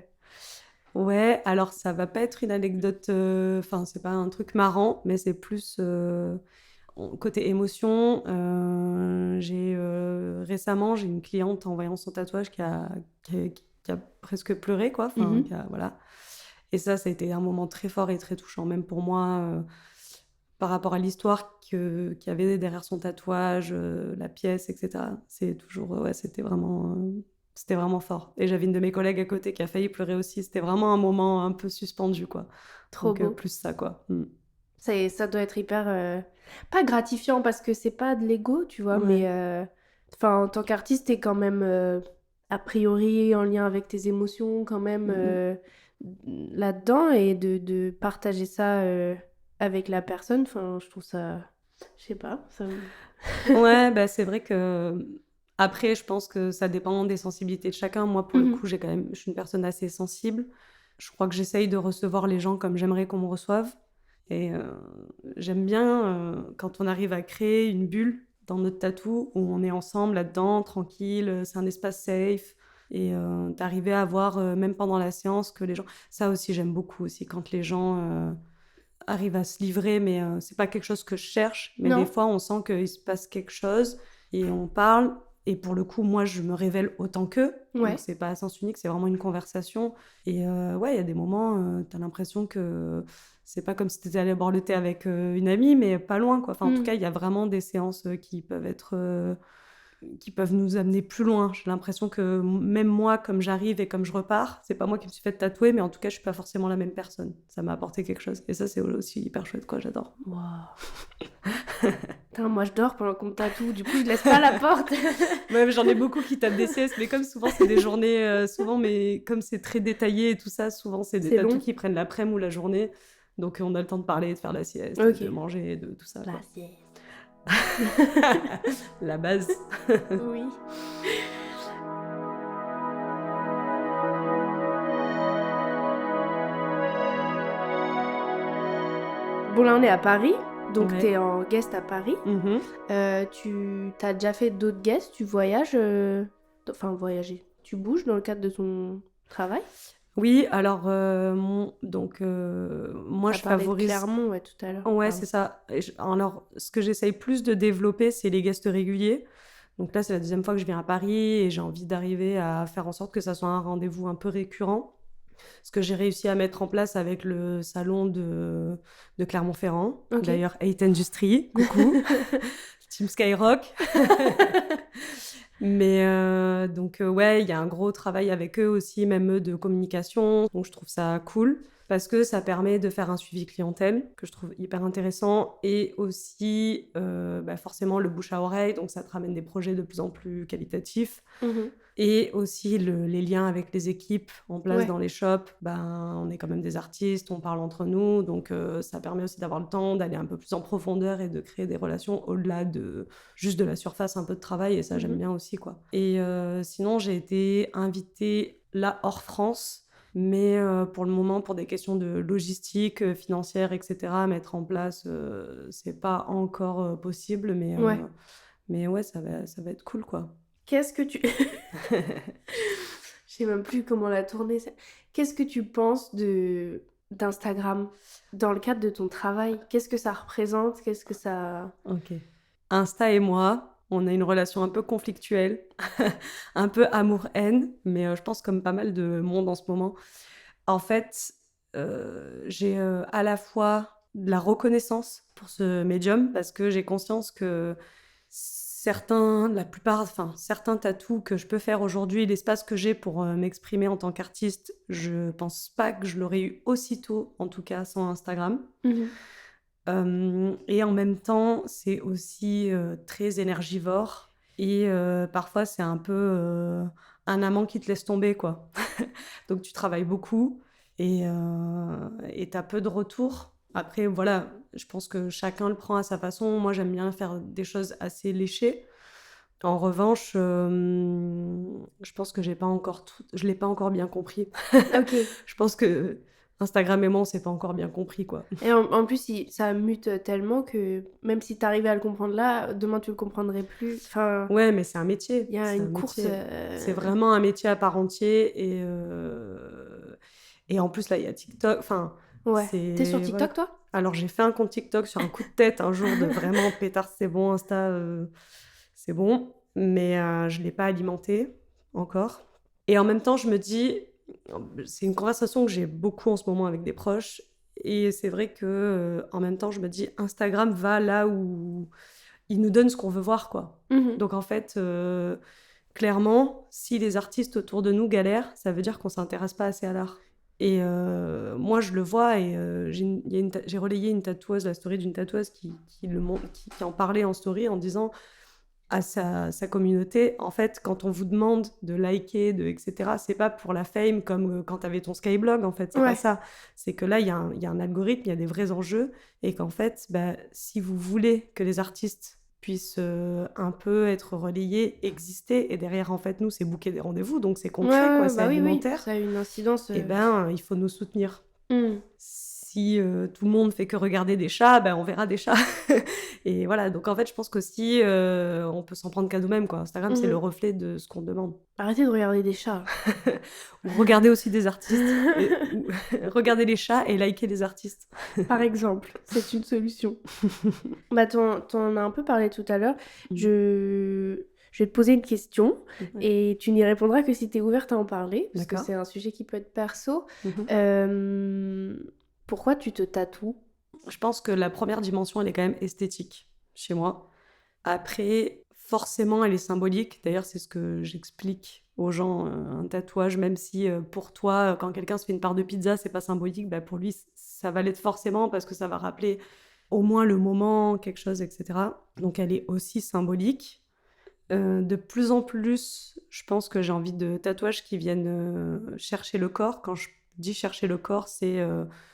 Ouais, alors ça va pas être une anecdote, enfin, c'est pas un truc marrant, mais c'est plus côté émotion. Récemment, j'ai une cliente en voyant son tatouage qui a presque pleuré, quoi. Enfin, voilà. Et ça a été un moment très fort et très touchant, même pour moi, par rapport à l'histoire qu'il y avait derrière son tatouage, la pièce, etc. C'est toujours, ouais, c'était vraiment fort. Et j'avais une de mes collègues à côté qui a failli pleurer aussi. C'était vraiment un moment un peu suspendu, quoi. Trop Donc, beau. plus ça, quoi. Ça doit être hyper... pas gratifiant parce que c'est pas de l'ego, tu vois, Ouais. mais enfin, en tant qu'artiste, t'es quand même a priori en lien avec tes émotions quand même là-dedans et de partager ça avec la personne, enfin, je trouve ça... Je sais pas, ça... Ouais, bah, c'est vrai que après, je pense que ça dépend des sensibilités de chacun. Moi, pour le coup, je suis une personne assez sensible. Je crois que j'essaye de recevoir les gens comme j'aimerais qu'on me reçoive. Et j'aime bien quand on arrive à créer une bulle dans notre tatou où on est ensemble là-dedans, tranquille, c'est un espace safe. Et d'arriver à voir, même pendant la séance, que les gens... Ça aussi, j'aime beaucoup aussi, quand les gens arrivent à se livrer, mais c'est pas quelque chose que je cherche. Mais Non. des fois, on sent qu'il se passe quelque chose et on parle. Et pour le coup, moi, je me révèle autant qu'eux. Ouais. Donc, c'est pas à sens unique, c'est vraiment une conversation. Et ouais, il y a des moments, t'as l'impression que c'est pas comme si t'étais allé boire le thé avec une amie, mais pas loin, quoi. Enfin, en tout cas, il y a vraiment des séances qui peuvent nous amener plus loin. J'ai l'impression que même moi, comme j'arrive et comme je repars, c'est pas moi qui me suis fait tatouer, mais en tout cas, je suis pas forcément la même personne. Ça m'a apporté quelque chose. Et ça, c'est aussi hyper chouette, quoi. J'adore. Wow. Putain, moi je dors pendant qu'on me tatoue, du coup je laisse pas la porte. Ouais, j'en ai beaucoup qui tapent des siestes, mais comme souvent c'est des journées, souvent, mais comme c'est très détaillé et tout ça, souvent c'est des tatous qui prennent l'après-midi ou la journée. Donc on a le temps de parler, de faire la sieste, Ok. de manger, de tout ça. La Quoi. sieste. La base. Oui. Bon, là, on est à Paris. Donc, Ouais. t'es en guest à Paris. Mhm. Tu t'as déjà fait d'autres guests? Tu voyages? Enfin, voyager. Tu bouges dans le cadre de ton travail? Oui, alors, moi, T'as je parlé de favorise... Clermont, ouais, tout à l'heure. Ouais, Pardon. c'est ça. Alors, ce que j'essaye plus de développer, c'est les guests réguliers. Donc là, c'est la deuxième fois que je viens à Paris et j'ai envie d'arriver à faire en sorte que ça soit un rendez-vous un peu récurrent. Ce que j'ai réussi à mettre en place avec le salon de Clermont-Ferrand. Ok. D'ailleurs, 8 Industries, coucou, Team Skyrock. Mais ouais, il y a un gros travail avec eux aussi, même eux, de communication. Donc je trouve ça cool parce que ça permet de faire un suivi clientèle que je trouve hyper intéressant et aussi forcément le bouche à oreille. Donc ça te ramène des projets de plus en plus qualitatifs. Mhm. Et aussi les liens avec les équipes en place Ouais. dans les shops. On est quand même des artistes, on parle entre nous. Donc ça permet aussi d'avoir le temps d'aller un peu plus en profondeur et de créer des relations au-delà de juste de la surface un peu de travail. Et ça, j'aime bien aussi, quoi. Et sinon, j'ai été invitée là hors France. Mais pour le moment, pour des questions de logistique, financière, etc., mettre en place, c'est pas encore possible. Ouais. Mais ouais, ça va être cool, quoi. Qu'est-ce que tu... Je sais même plus comment la tourner. Qu'est-ce que tu penses d'Instagram dans le cadre de ton travail? Qu'est-ce que ça représente? Qu'est-ce que ça... Ok. Insta et moi, on a une relation un peu conflictuelle, un peu amour-haine, mais je pense comme pas mal de monde en ce moment. En fait, j'ai à la fois de la reconnaissance pour ce médium parce que j'ai conscience que certains tatous que je peux faire aujourd'hui, l'espace que j'ai pour m'exprimer en tant qu'artiste, je pense pas que je l'aurais eu aussitôt, en tout cas sans Instagram. Et en même temps, c'est aussi très énergivore et parfois c'est un peu un amant qui te laisse tomber, quoi. Donc tu travailles beaucoup et t'as peu de retour. Après, voilà, je pense que chacun le prend à sa façon. Moi, j'aime bien faire des choses assez léchées. En revanche, je pense que je l'ai pas encore bien compris. Ok. Je pense que Instagram et moi, on s'est pas encore bien compris, quoi. Et en plus, ça mute tellement que même si t'arrivais à le comprendre là, demain tu le comprendrais plus. Enfin, Ouais, mais c'est un métier. il y a C'est un une course... métier. C'est vraiment un métier à part entière. Et en plus, là, il y a TikTok. Enfin, Ouais. T'es sur c'est... TikTok, Voilà. toi? Alors, j'ai fait un compte TikTok sur un coup de tête un jour de vraiment pétard, c'est bon, Insta, c'est bon. Mais je ne l'ai pas alimenté encore. Et en même temps, je me dis... C'est une conversation que j'ai beaucoup en ce moment avec des proches. Et c'est vrai que en même temps, je me dis, Instagram va là où il nous donne ce qu'on veut voir, quoi. Mhm. Donc en fait, clairement, si les artistes autour de nous galèrent, ça veut dire qu'on s'intéresse pas assez à l'art. Et moi, je le vois et j'ai relayé une tatoueuse, la story d'une tatoueuse qui en parlait en story en disant à sa communauté, en fait, quand on vous demande de liker, etc., c'est pas pour la fame comme quand t'avais ton Skyblog, en fait, c'est Ouais. pas ça. C'est que là, il y a un algorithme, il y a des vrais enjeux, et qu'en fait, si vous voulez que les artistes puissent un peu être relayés, exister, et derrière, en fait, nous, c'est booker des rendez-vous, donc c'est concret, Ouais, quoi, c'est bah oui, alimentaire, ça a une incidence. et il faut nous soutenir. Si tout le monde fait que regarder des chats, on verra des chats. Et voilà, donc en fait, je pense qu'aussi, on peut s'en prendre qu'à nous-mêmes, quoi. Instagram, c'est le reflet de ce qu'on demande. Arrêtez de regarder des chats. Ou regarder aussi des artistes. Ou regarder les chats et liker les artistes. Par exemple, c'est une solution. Bah, t'en as un peu parlé tout à l'heure. Je vais te poser une question et tu n'y répondras que si t'es ouverte à en parler, parce que D'accord. c'est un sujet qui peut être perso. Mhm. Pourquoi tu te tatoues? Je pense que la première dimension, elle est quand même esthétique chez moi. Après, forcément, elle est symbolique. D'ailleurs, c'est ce que j'explique aux gens. Un tatouage, même si pour toi, quand quelqu'un se fait une part de pizza, c'est pas symbolique, pour lui, ça va l'être forcément parce que ça va rappeler au moins le moment, quelque chose, etc. Donc, elle est aussi symbolique. De plus en plus, je pense que j'ai envie de tatouages qui viennent chercher le corps. Quand je dis chercher le corps, c'est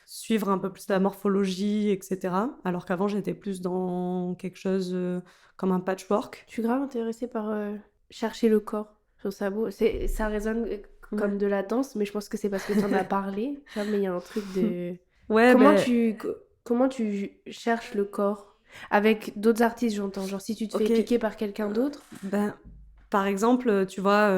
suivre un peu plus la morphologie, etc. Alors qu'avant, j'étais plus dans quelque chose comme un patchwork. Je suis grave intéressée par chercher le corps. Je trouve ça beau. Ça résonne comme de la danse, mais je pense que c'est parce que tu en as parlé. Tu vois, mais il y a un truc de... Ouais, Comment tu cherches le corps? Avec d'autres artistes, j'entends. Genre, si tu te fais Ok. piquer par quelqu'un d'autre. Par exemple, tu vois,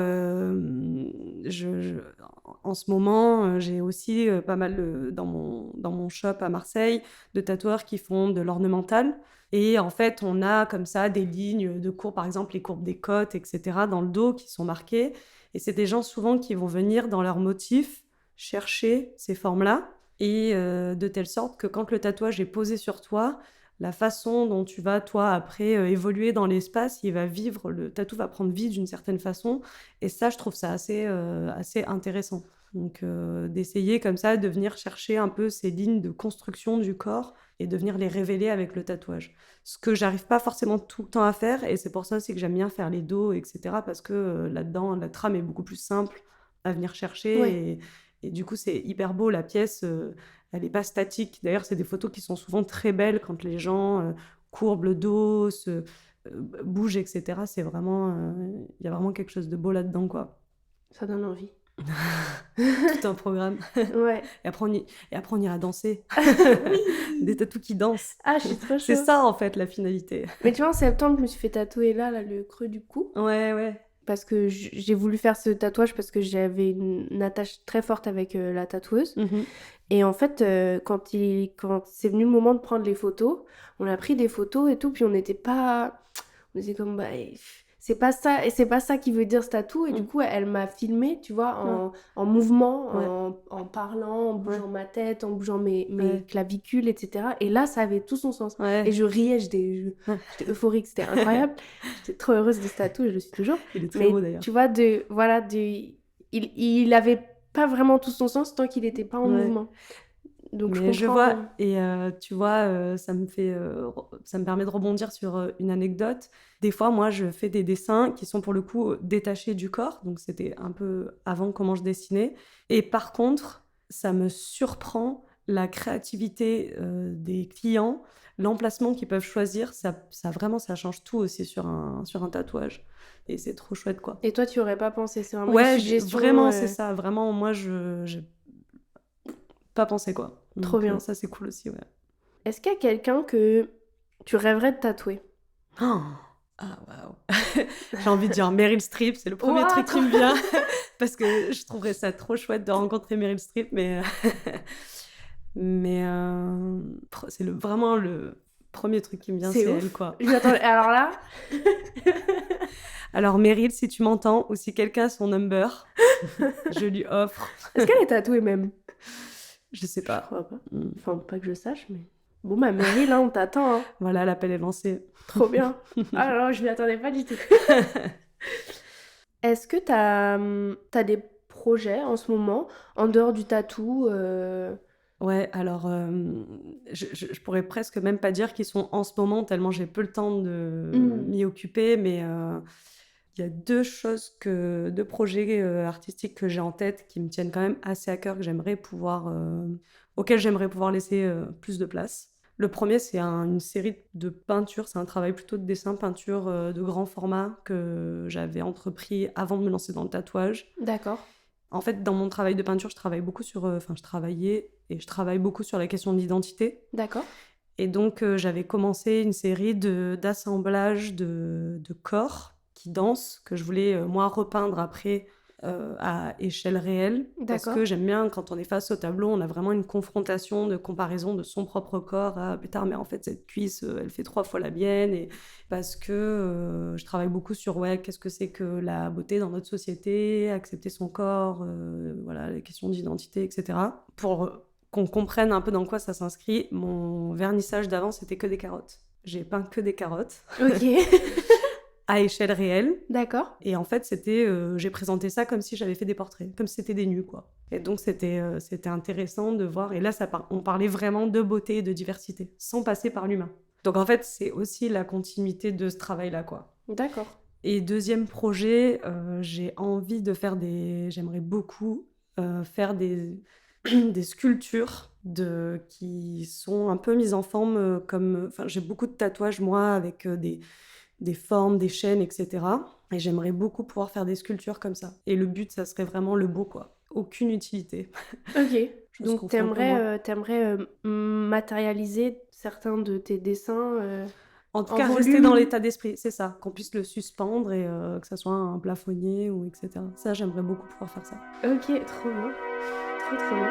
en ce moment, j'ai aussi pas mal dans mon shop à Marseille de tatoueurs qui font de l'ornemental. Et en fait, on a comme ça des lignes de courbes, par exemple les courbes des côtes, etc., dans le dos qui sont marquées. Et c'est des gens souvent qui vont venir dans leur motif chercher ces formes-là. Et de telle sorte que quand le tatouage est posé sur toi, la façon dont tu vas, toi, après, évoluer dans l'espace, le tatou va prendre vie d'une certaine façon. Et ça, je trouve ça assez intéressant. Donc, d'essayer comme ça, de venir chercher un peu ces lignes de construction du corps et de venir les révéler avec le tatouage. Ce que j'arrive pas forcément tout le temps à faire, et c'est pour ça aussi que j'aime bien faire les dos, etc., parce que là-dedans, la trame est beaucoup plus simple à venir chercher. Ouais. Et du coup, c'est hyper beau, la pièce... elle n'est pas statique. D'ailleurs, c'est des photos qui sont souvent très belles quand les gens courbent le dos, bougent, etc. C'est vraiment... Il y a vraiment quelque chose de beau là-dedans, quoi. Ça donne envie. Tout un programme. Ouais. Et après, on ira danser. Oui. Des tatous qui dansent. Ah, je suis trop chaud. C'est ça, en fait, la finalité. Mais tu vois, en septembre, je me suis fait tatouer là, le creux du cou. Ouais. Parce que j'ai voulu faire ce tatouage parce que j'avais une attache très forte avec la tatoueuse. Mhm. Et en fait, quand c'est venu le moment de prendre les photos, on a pris des photos et tout, puis on était comme, bah, c'est pas ça, et c'est pas ça qui veut dire ce tatou. Et du coup, elle m'a filmé, tu vois, en mouvement, en parlant, en bougeant ma tête, en bougeant mes clavicules, etc. Et là, ça avait tout son sens. Ouais. Et je riais, j'étais euphorique, c'était incroyable. J'étais trop heureuse de ce tatou, et je le suis toujours. Il est très beau, d'ailleurs. Tu vois, il avait pas vraiment tout son sens tant qu'il n'était pas en mouvement. Donc Mais je vois, comprends. et tu vois, ça me permet de rebondir sur une anecdote. Des fois, moi, je fais des dessins qui sont pour le coup détachés du corps, donc c'était un peu avant comment je dessinais. Et par contre, ça me surprend la créativité des clients, l'emplacement qu'ils peuvent choisir. Ça vraiment, ça change tout aussi sur un tatouage. Et c'est trop chouette, quoi. Et toi, tu aurais pas pensé? C'est vraiment Ouais, une suggestion. vraiment, c'est ça. Vraiment, moi, j'ai pas pensé, quoi. Trop bien. Ça, c'est cool aussi, ouais. Est-ce qu'il y a quelqu'un que tu rêverais de tatouer? Oh ah, waouh. J'ai envie de dire Meryl Streep, c'est le premier Ouah, truc qui me vient. Parce que je trouverais ça trop chouette de rencontrer Meryl Streep, mais c'est vraiment le premier truc qui me vient, c'est elle, quoi. Je m'attendais. Alors là, Alors Meryl, si tu m'entends, ou si quelqu'un a son number, je lui offre. est-ce qu'elle est tatouée même? Je sais Je pas. crois pas. Enfin, pas que je sache, mais... Bon, bah Meryl, là, on t'attend. Hein. Voilà, l'appel est lancé. Trop bien. Ah non, je m'y attendais pas du tout. Est-ce que t'as des projets en ce moment, en dehors du tatou Ouais, alors je pourrais presque même pas dire qu'ils sont en ce moment, tellement j'ai peu le temps de m'y occuper, mais il y a deux projets artistiques que j'ai en tête qui me tiennent quand même assez à cœur, auxquels j'aimerais pouvoir laisser plus de place. Le premier, c'est une série de peintures, c'est un travail plutôt de dessin, peinture de grand format que j'avais entrepris avant de me lancer dans le tatouage. D'accord. En fait, dans mon travail de peinture, je travaille beaucoup je travaillais et je travaille beaucoup sur la question de l'identité. D'accord. Et donc, j'avais commencé une série d'assemblages de corps qui dansent, que je voulais, moi, repeindre après à échelle réelle. Parce D'accord. que j'aime bien, quand on est face au tableau, on a vraiment une confrontation de comparaison de son propre corps à « Putain, mais en fait, cette cuisse, elle fait 3 fois la mienne. » Et parce que je travaille beaucoup sur qu'est-ce que c'est que la beauté dans notre société, accepter son corps, voilà, les questions d'identité, etc. Pour qu'on comprenne un peu dans quoi ça s'inscrit, mon vernissage d'avant, c'était que des carottes. J'ai peint que des carottes. Ok. À échelle réelle. D'accord. Et en fait, j'ai présenté ça comme si j'avais fait des portraits, comme si c'était des nus, quoi. Et donc, c'était intéressant de voir. Et là, on parlait vraiment de beauté et de diversité, sans passer par l'humain. Donc, en fait, c'est aussi la continuité de ce travail-là, quoi. D'accord. Et deuxième projet, j'ai envie de faire j'aimerais beaucoup faire des sculptures qui sont un peu mises en forme comme... Enfin, j'ai beaucoup de tatouages, moi, avec des formes, des chaînes, etc. Et j'aimerais beaucoup pouvoir faire des sculptures comme ça. Et le but, ça serait vraiment le beau, quoi. Aucune utilité. Ok. Chose Donc qu'on fait un peu moins. t'aimerais matérialiser certains de tes dessins En tout en cas, rester dans volume. l'état d'esprit, c'est ça. Qu'on puisse le suspendre et que ça soit un plafonnier ou etc. Ça, j'aimerais beaucoup pouvoir faire ça. Ok, trop bien. Trop trop bien.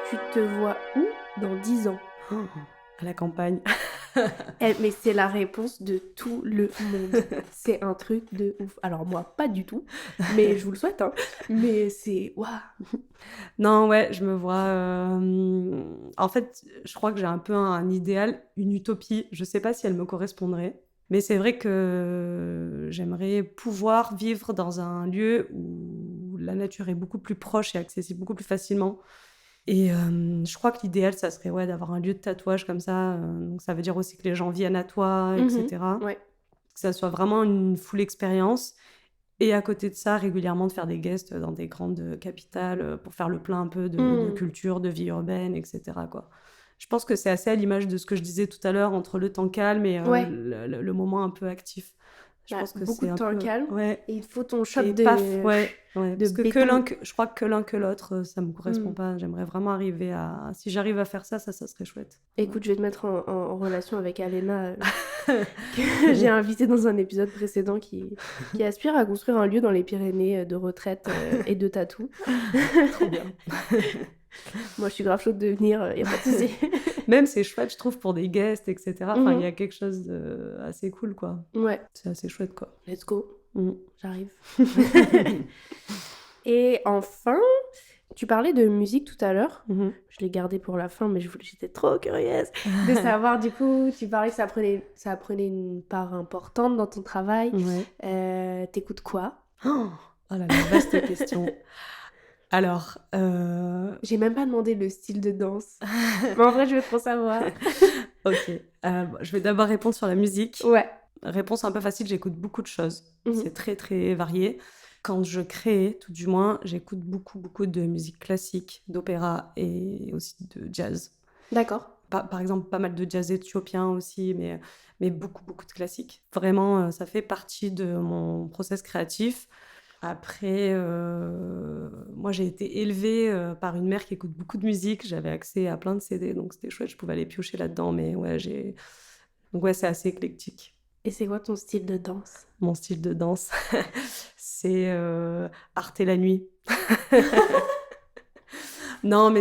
Tu te vois où dans 10 ans? Oh, à la campagne. Mais c'est la réponse de tout le monde. C'est un truc de ouf. Alors moi, pas du tout, mais je vous le souhaite, hein. Mais c'est... Waouh. Non, ouais, je me vois... En fait, je crois que j'ai un peu un idéal, une utopie. Je sais pas si elle me correspondrait. Mais c'est vrai que j'aimerais pouvoir vivre dans un lieu où la nature est beaucoup plus proche et accessible beaucoup plus facilement. Et je crois que l'idéal, ça serait ouais, d'avoir un lieu de tatouage comme ça. Donc ça veut dire aussi que les gens viennent à toi, etc. Ouais. Que ça soit vraiment une full expérience. Et à côté de ça, régulièrement de faire des guests dans des grandes capitales pour faire le plein un peu de culture, de vie urbaine, etc. quoi. Je pense que c'est assez à l'image de ce que je disais tout à l'heure entre le temps calme et Ouais. le moment un peu actif. Je pense que Beaucoup c'est de un temps peu... calme. Ouais. Et il faut ton shot Et de... paf, ouais. de Parce que béton. je crois que l'un que l'autre, ça me correspond pas. J'aimerais vraiment arriver à... Si j'arrive à faire ça serait chouette. Écoute, je vais te mettre en relation avec Alena, que j'ai invitée dans un épisode précédent qui aspire à construire un lieu dans les Pyrénées de retraite et de tatou. Trop bien. Moi, je suis grave chaude de venir, y a pas de souci. Même c'est chouette, je trouve, pour des guests, etc. Enfin, il y a quelque chose d'assez cool, quoi. Ouais, C'est assez chouette, quoi. let's go. Mm. J'arrive. Et enfin, tu parlais de musique tout à l'heure. Mhm. Je l'ai gardé pour la fin, mais j'étais trop curieuse de savoir, du coup, tu parlais que ça prenait une part importante dans ton travail. Ouais. T'écoutes quoi? Oh là là, vaste question. Alors, J'ai même pas demandé le style de danse. Mais en vrai, je veux trop savoir. ok. Je vais d'abord répondre sur la musique. Ouais. Réponse un peu facile, j'écoute beaucoup de choses. Mhm. C'est très, très varié. Quand je crée, tout du moins, j'écoute beaucoup, beaucoup de musique classique, d'opéra et aussi de jazz. D'accord. Par exemple, pas mal de jazz éthiopien aussi, mais beaucoup, beaucoup de classiques. Vraiment, ça fait partie de mon process créatif. Après, moi, j'ai été élevée par une mère qui écoute beaucoup de musique. J'avais accès à plein de CD, donc c'était chouette. Je pouvais aller piocher là-dedans, mais ouais, donc ouais, c'est assez éclectique. Et c'est quoi ton style de danse? Mon style de danse, c'est Arte la nuit. Non, mais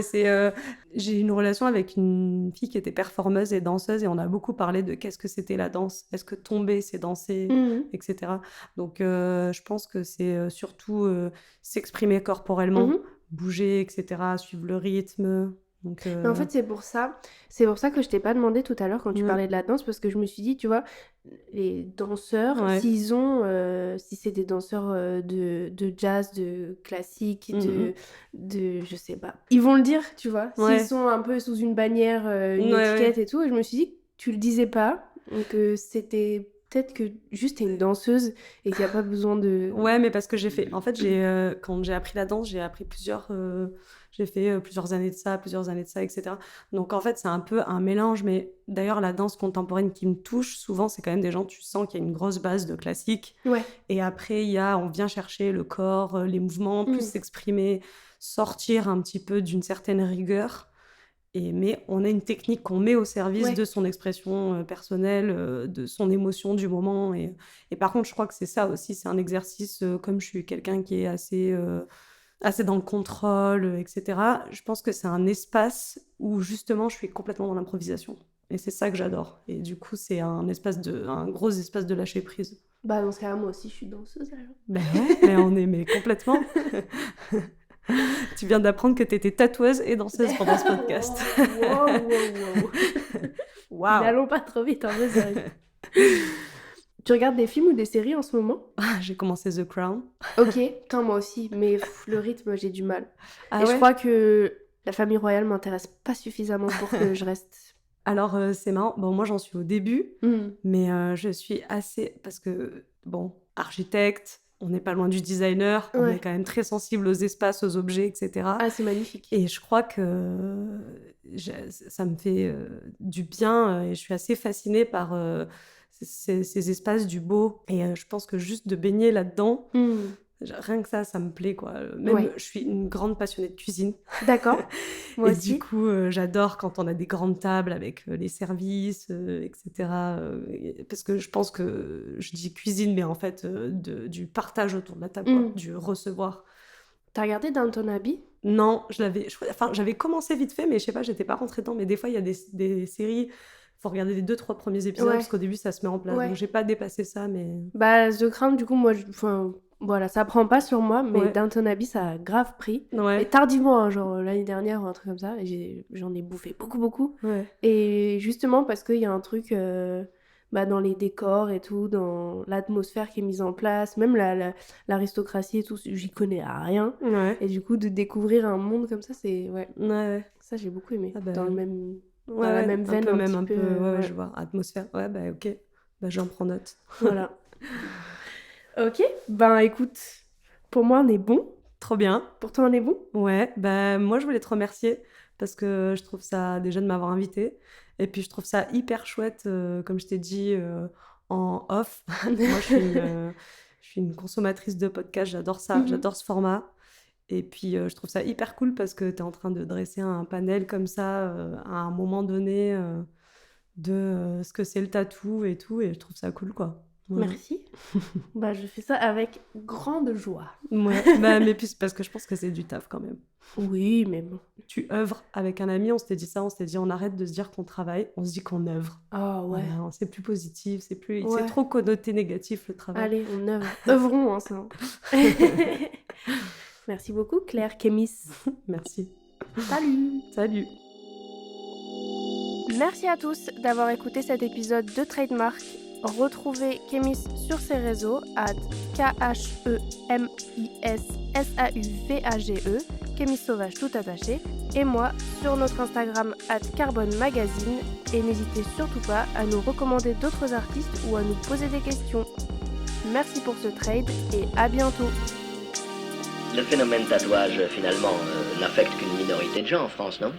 j'ai une relation avec une fille qui était performeuse et danseuse et on a beaucoup parlé de qu'est-ce que c'était la danse. Est-ce que tomber, c'est danser, etc. Donc, je pense que c'est surtout s'exprimer corporellement, bouger, etc., suivre le rythme. Donc, Mais en fait, c'est pour ça que je t'ai pas demandé tout à l'heure quand tu parlais de la danse, parce que je me suis dit, tu vois, les danseurs, Ouais. si c'est des danseurs de jazz, de classique, de je sais pas, ils vont le dire, tu vois, Ouais. s'ils sont un peu sous une bannière, une Ouais, étiquette et tout, et je me suis dit, tu le disais pas, donc c'était peut-être que juste t'es une danseuse et qu'il n'y a pas besoin de... Ouais, mais parce que en fait, quand j'ai appris la danse, j'ai appris j'ai fait plusieurs années de ça, etc. Donc en fait, c'est un peu un mélange, mais d'ailleurs, la danse contemporaine qui me touche, souvent, c'est quand même des gens, tu sens qu'il y a une grosse base de classique. Ouais. Et après, on vient chercher le corps, les mouvements, plus s'exprimer, sortir un petit peu d'une certaine rigueur. Mais on a une technique qu'on met au service de son expression personnelle, de son émotion du moment. Et par contre, je crois que c'est ça aussi, c'est un exercice, comme je suis quelqu'un qui est assez dans le contrôle, etc. Je pense que c'est un espace où justement je suis complètement dans l'improvisation. Et c'est ça que j'adore. Et du coup, c'est un gros espace de lâcher prise. Bah dans ce cas-là, moi aussi, je suis danseuse alors. Ben ouais, mais complètement. Tu viens d'apprendre que tu étais tatoueuse et danseuse pendant ce podcast. Wow. N'allons pas trop vite, en vrai, sérieux. Tu regardes des films ou des séries en ce moment? J'ai commencé The Crown. Ok, moi aussi, mais le rythme, j'ai du mal. Ah et ouais? Je crois que la famille royale m'intéresse pas suffisamment pour que je reste. Alors, c'est marrant. Bon, moi, j'en suis au début, mais je suis assez... Parce que, bon, architecte, on n'est pas loin du designer, on Ouais. est quand même très sensible aux espaces, aux objets, etc. Ah, c'est magnifique. Et je crois que ça me fait du bien et je suis assez fascinée par ces espaces du beau. Et je pense que juste de baigner là-dedans, rien que ça me plaît, quoi. Même, Ouais. je suis une grande passionnée de cuisine. D'accord. Moi Et aussi. du coup, j'adore quand on a des grandes tables avec les services, etc. Parce que je pense que je dis cuisine, mais en fait, du partage autour de la table, quoi, du recevoir. T'as regardé Downton Abbey? Non, j'avais commencé vite fait, mais je sais pas, j'étais pas rentrée dedans. Mais des fois, il y a des séries, faut regarder les 2-3 premiers épisodes, Ouais. parce qu'au début, ça se met en place. Ouais. Donc, j'ai pas dépassé ça, mais... Bah, The Crown, du coup, moi, enfin, voilà, ça prend pas sur moi, mais Ouais. Downton Abbey, ça a grave pris. Ouais. Et tardivement, hein, genre l'année dernière ou un truc comme ça, et j'en ai bouffé beaucoup. Ouais. Et justement, parce qu'il y a un truc dans les décors et tout, dans l'atmosphère qui est mise en place, même l'aristocratie et tout, j'y connais à rien. Ouais. Et du coup, de découvrir un monde comme ça, c'est... Ouais, Ouais. ça, j'ai beaucoup aimé. Ah bah, Dans le même... Ouais, la ouais, même veine, un peu, un même petit un peu, peu, ouais, ouais. je vois. Atmosphère. Ouais, bah, ok. Bah, j'en prends note. Voilà. Ok, ben écoute, pour moi, on est bon. Trop bien. Pour toi, on est bon? Ouais, bah, moi, je voulais te remercier parce que je trouve ça, déjà, de m'avoir invitée. Et puis, je trouve ça hyper chouette, comme je t'ai dit en off. Moi, je suis une consommatrice de podcasts, j'adore ça, j'adore ce format. Et puis, je trouve ça hyper cool parce que tu es en train de dresser un panel comme ça à un moment donné de ce que c'est le tatou et tout. Et je trouve ça cool, quoi. Voilà. Merci. Bah, je fais ça avec grande joie. Ouais, bah, mais puis c'est parce que je pense que c'est du taf quand même. Oui, mais bon. Tu œuvres avec un ami, on s'était dit ça, on s'était dit on arrête de se dire qu'on travaille, on se dit qu'on œuvre. Ah ouais. Voilà, c'est plus positif, c'est Ouais. trop connoté négatif le travail. Allez, on œuvre. Œuvrons ensemble. Merci beaucoup, Claire Kémis. Merci. Salut. Salut. Merci à tous d'avoir écouté cet épisode de Trademark. Retrouvez Kémis sur ses réseaux @KHEMISSAUVAGE, Kémis Sauvage tout attaché, et moi sur notre Instagram @CarbonMagazine. Et n'hésitez surtout pas à nous recommander d'autres artistes ou à nous poser des questions. Merci pour ce trade et à bientôt. Le phénomène tatouage, finalement, n'affecte qu'une minorité de gens en France, non ?